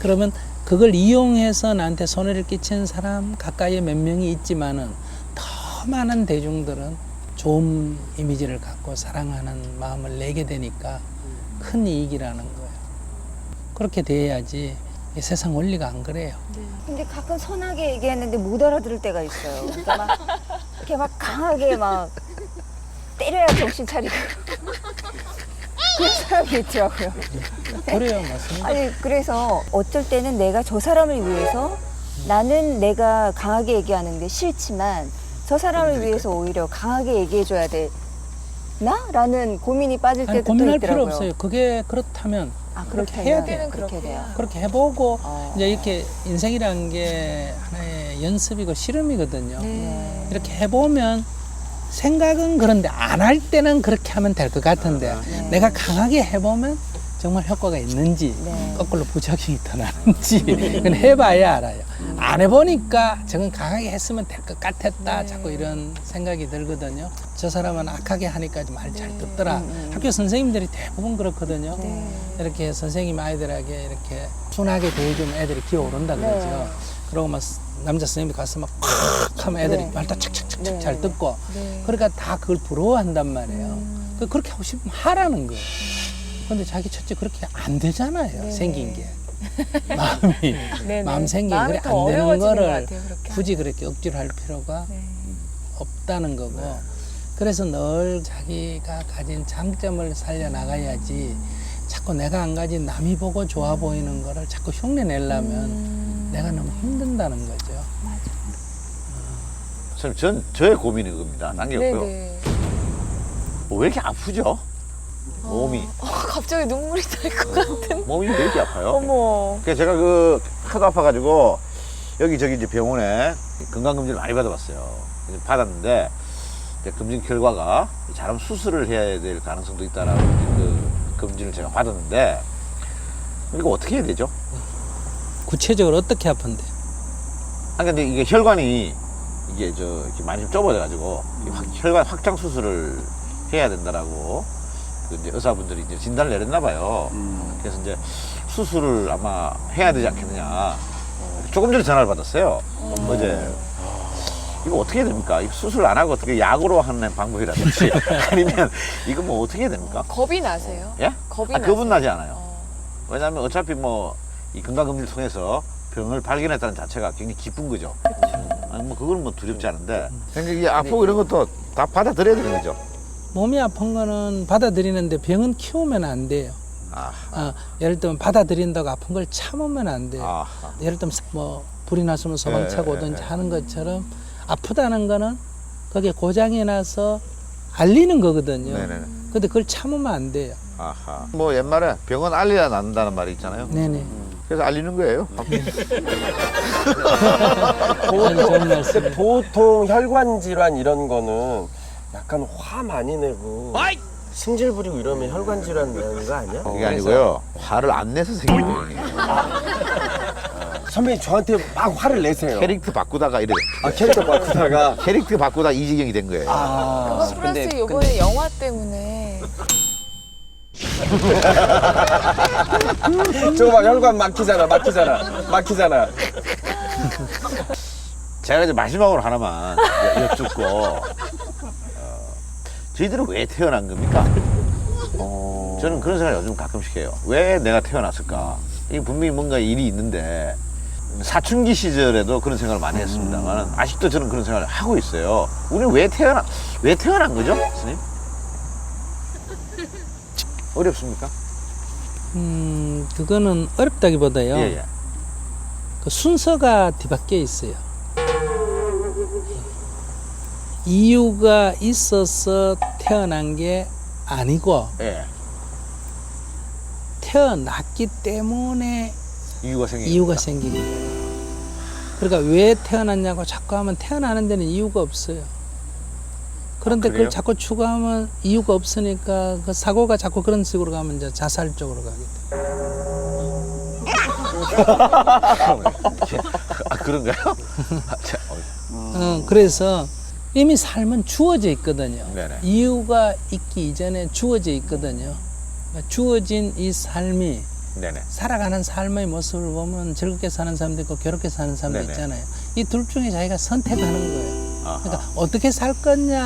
그러면 그걸 이용해서 나한테 손해를 끼치는 사람 가까이에 몇 명이 있지만은 더 많은 대중들은 좋은 이미지를 갖고 사랑하는 마음을 내게 되니까 큰 이익이라는 거예요. 그렇게 돼야지 이 세상 원리가 안 그래요. 근데 가끔 선하게 얘기했는데 못 알아들을 때가 있어요. 그러니까 막 이렇게 막 강하게 막 때려야 정신 차리고 그런 사람이 있더라고요. 그래요, 맞습니다. 아니 그래서 어쩔 때는 내가 저 사람을 위해서 나는 내가 강하게 얘기하는 게 싫지만 저 사람을 위해서 오히려 강하게 얘기해줘야 되나? 라는 고민이 빠질 아니, 때도 또 고민할 있더라고요. 필요 없어요. 그게 그렇다면 아, 그렇게 그렇다면 해야 돼요. 그렇게 돼요. 그렇게 해보고 어. 이제 이렇게 인생이라는 게 하나의 연습이고 실험이거든요. 네. 이렇게 해보면 생각은 그런데 안 할 때는 그렇게 하면 될 것 같은데 네. 내가 강하게 해보면 정말 효과가 있는지 네. 거꾸로 부작용이 더 나는지 그건 해봐야 알아요. 안 해보니까 저건 강하게 했으면 될 것 같았다 자꾸 이런 생각이 들거든요. 저 사람은 악하게 하니까 말 잘 듣더라. 학교 선생님들이 대부분 그렇거든요. 네. 이렇게 선생님 아이들에게 이렇게 순하게 대해주면 애들이 기어오른다 그러죠. 네. 그러고 막 남자 선생님이 가서 막 콱 하면 애들이 네. 말도 착착착착 네. 잘 듣고 네. 그러니까 다 그걸 부러워한단 말이에요. 그렇게 하고 싶으면 하라는 거예요. 근데 자기 첫째 그렇게 안 되잖아요. 네. 생긴 게. 마음이 네네. 마음 생긴 마음이 그래 더 안 되는 어려워지는 것 거를 같아요, 그렇게 굳이 그렇게 억지로 할 필요가 네. 없다는 거고 그래서 늘 자기가 가진 장점을 살려나가야지 자꾸 내가 안 가진 남이 보고 좋아 보이는 거를 자꾸 흉내내려면 내가 너무 힘든다는 거죠. 선생님, 저의 고민이 그겁니다. 남겼고요. 네네. 왜 이렇게 아프죠? 몸이. 갑자기 눈물이 날 것 같은. 몸이 왜 이렇게 아파요? 어머. 그래서 제가 그 하도 아파가지고 여기저기 이제 병원에 건강검진을 많이 받아봤어요. 그래서 받았는데 이제 검진 결과가 잘하면 수술을 해야 될 가능성도 있다라고 그 검진을 제가 받았는데 이거 어떻게 해야 되죠? 구체적으로 어떻게 아픈데? 아 근데 이게 혈관이 이게 이렇게 많이 좀 좁아져가지고 혈관 확장 수술을 해야 된다라고 그 이제 의사분들이 이제 진단을 내렸나 봐요. 그래서 이제 수술을 아마 해야 되지 않겠느냐. 조금 전에 전화를 받았어요. 어제. 이거 어떻게 해야 됩니까? 이거 수술 안 하고 어떻게 약으로 하는 방법이라든지 아니면 이거 뭐 어떻게 해야 됩니까? 겁이 나세요? 예? 겁이 겁은 나세요? 나지 않아요. 왜냐하면 어차피 뭐 이 건강검진을 통해서 병을 발견했다는 자체가 굉장히 기쁜 거죠. 아니 뭐 그거는 뭐 두렵지 않은데. 그러니까 이게 아프고 이런 것도 다 받아들여야 되는 거죠. 몸이 아픈 거는 받아들이는데 병은 키우면 안 돼요. 아, 예를 들면 받아들인다고 아픈 걸 참으면 안 돼요. 아, 예를 들면 뭐 불이 났으면 소방차가 예, 오든지 예, 하는 것처럼 아프다는 거는 그게 고장이 나서 알리는 거거든요. 네네네. 근데 그걸 참으면 안 돼요. 아하. 뭐 옛말에 병은 알려야 낫는다는 말이 있잖아요. 네네. 그래서 알리는 거예요. 아주 좋은 말씀. 근데 보통 혈관 질환 이런 거는 약간 화 많이 내고 승질 부리고 이러면 혈관 질환 나는 거 아니야? 그게 아니고요. 화를 안 내서 생긴 병이에요. 선배님 저한테 막 화를 내세요. 캐릭터 바꾸다가 이래. 아 캐릭터 바꾸다가 캐릭터 바꾸다 이 지경이 된 거예요. 그거 플러스 요번에 영화 때문에. 저거 막 혈관 막히잖아. 제가 이제 마지막으로 하나만 여쭙고 저희들은 왜 태어난 겁니까? 저는 그런 생각을 요즘 가끔씩 해요. 왜 내가 태어났을까? 이게 분명히 뭔가 일이 있는데 사춘기 시절에도 그런 생각을 많이 했습니다만 아직도 저는 그런 생각을 하고 있어요. 우리는 왜 태어난 거죠, 선생님? 어렵습니까? 그거는 어렵다기보다요. 예. 그 순서가 뒤바뀌어 있어요. 이유가 있어서 태어난 게 아니고 예. 태어났기 때문에 이유가 생긴 이유가 겁니다. 생긴 거예요. 그러니까 왜 태어났냐고 자꾸 하면 태어나는 데는 이유가 없어요. 그런데 그래요? 그걸 자꾸 추구하면 이유가 없으니까 그 사고가 자꾸 그런 식으로 가면 이제 자살 쪽으로 가게 돼요. 아, 그런가요? 그래서 이미 삶은 주어져 있거든요. 네네. 이유가 있기 이전에 주어져 있거든요. 그러니까 주어진 이 삶이 네네. 살아가는 삶의 모습을 보면 즐겁게 사는 사람도 있고 괴롭게 사는 사람도 네네. 있잖아요. 이 둘 중에 자기가 선택하는 거예요. 아하. 그러니까 어떻게 살 거냐